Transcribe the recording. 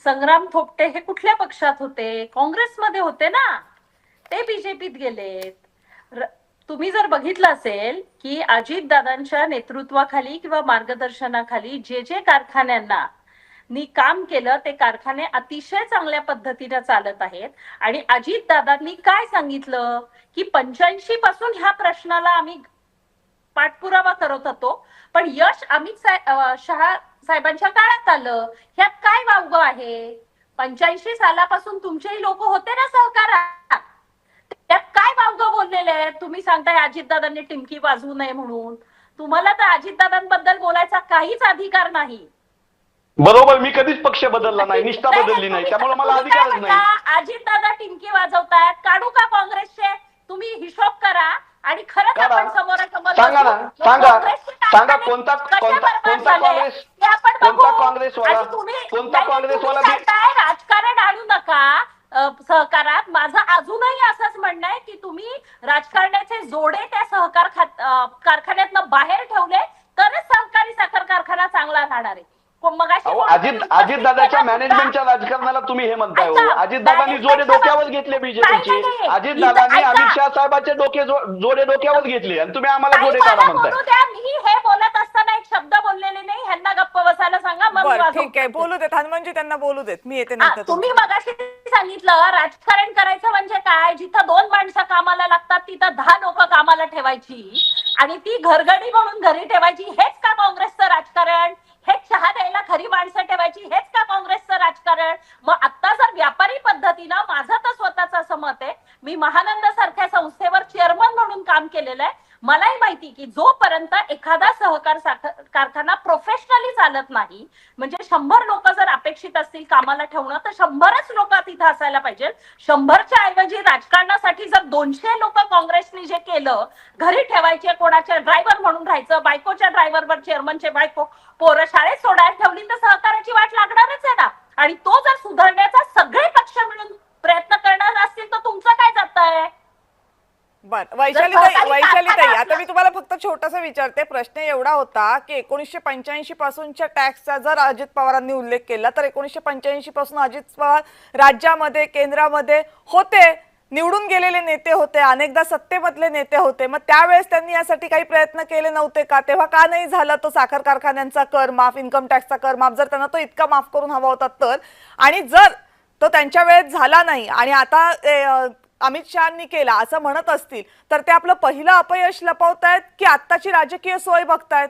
संग्राम थोपटे हे कुठल्या पक्षात होते? काँग्रेसमध्ये होते ना, ते बीजेपीत गेलेत. तुम्ही जर बघितलं असेल की अजितदादांच्या नेतृत्वाखाली किंवा मार्गदर्शनाखाली जे जे कारखान्यांना नी काम केलं ते कारखाने अतिशय चांगल्या पद्धतीने चालत आहेत. आणि अजितदादांनी काय सांगितलं की 85 पासून ह्या प्रश्नाला आम्ही पाठपुरावा करत होतो, पण यश अमित शहा साहेबांच्या काळात आलं. ह्यात काय वावग आहे? 85 सालापासून तुमचेही लोक होते ना सहकारात, त्यात काय वावग बोललेले आहेत? तुम्ही सांगताय अजितदादांनी टिमकी वाजवू नये म्हणून. तुम्हाला तर अजितदादांबद्दल बोलायचा काहीच अधिकार नाही. बरोबर, मी कधीच पक्ष बदलला नाही, निष्ठा बदलली नाही, त्यामुळे मला अधिकारच नाही. अजितदादा टिमकी वाजवतायत, काढू का काँग्रेसचे? तुम्ही हिशोब करा आणि खरंच आपण समोरासमोर सांगा ना, सांगा कोणता काँग्रेसवाला राजकारण आणू नका सहकारात. माझं अजूनही असंच म्हणणं आहे की तुम्ही राजकारणाचे जोडे त्या सहकार कारखान्यातनं बाहेर ठेवले तरच सहकारी साखर कारखाना चांगला राहणार आहे. अजितदादाच्या मॅनेजमेंटच्या राजकारणाला तुम्ही हे म्हणताय हो? अजितदादांनी जोडे डोक्यावर घेतले बीजेपीचे, अजितदादांनी अमित शहा साहेबांचे जोडे डोक्यावर घेतले आणि तुम्ही आम्हाला जोडे काढा म्हणताय. मी हे बोलत असताना एक शब्द बोललेले नाही, ह्यांना गप्प बसायला सांगा. ठीक आहे, बोलू देत हनुमानजी, त्यांना बोलू देत, मी येते नंतर. तुम्ही मगाशी सांगितलं राजकारण करायचं म्हणजे काय? जिथं 2 माणसं कामाला लागतात तिथं 10 लोक कामाला ठेवायची आणि ती घरगडी म्हणून घरी ठेवायची. हेच का काँग्रेसचं राजकारण? हेच चहा द्यायला खरी माणसं ठेवायची? हेच का काँग्रेसचं राजकारण? मग आता जर व्यापारी पद्धतीनं, माझं तर स्वतःच असं मत आहे, मी महानंद सारख्या संस्थेवर चेअरमन म्हणून काम केलेलं आहे, मलाही माहिती की जोपर्यंत एखादा सहकार कारखाना प्रोफेशनली चालत नाही, म्हणजे 100 लोक जर अपेक्षित असतील कामाला ठेवणं, तर 100च लोक तिथं असायला पाहिजे. 100च्या ऐवजी राजकारणासाठी जर 200 लोक काँग्रेसने जे केलं, घरी ठेवायचे, कोणाच्या ड्रायव्हर म्हणून राहायचं, बायकोच्या ड्रायव्हरवर चेअरमनचे बायको पोरं शाळेत सोडायला ठेवली तर सहकाराची वाट लागणारच आहे ना. आणि तो जर सुधारण्याचा सगळे पक्ष मिळून प्रयत्न करणार असतील तर तुमचं काय जातंय? बर, वैशालीताई, आता मी तुम्हाला फक्त छोटासा विचारते. प्रश्न एवढा होता की 1985 पासूनच्या टॅक्सचा जर अजित पवारांनी उल्लेख केला तर 1985 पासून अजित पवार राज्यामध्ये, केंद्रामध्ये होते, निवडून गेलेले नेते होते, अनेकदा सत्तेमधले नेते होते. मग त्यावेळेस त्यांनी यासाठी काही प्रयत्न केले नव्हते का? तेव्हा का नाही झाला तो साखर कारखान्यांचा कर माफ, इन्कम टॅक्सचा कर माफ, जर त्यांना तो इतका माफ करून हवा होता तर? आणि जर तो त्यांच्या वेळेत झाला नाही आणि आता अमित शहांनी केला असं म्हणत असतील तर ते आपलं पहिलं अपयश लपवतायत की आत्ताची राजकीय सोय बघतायत?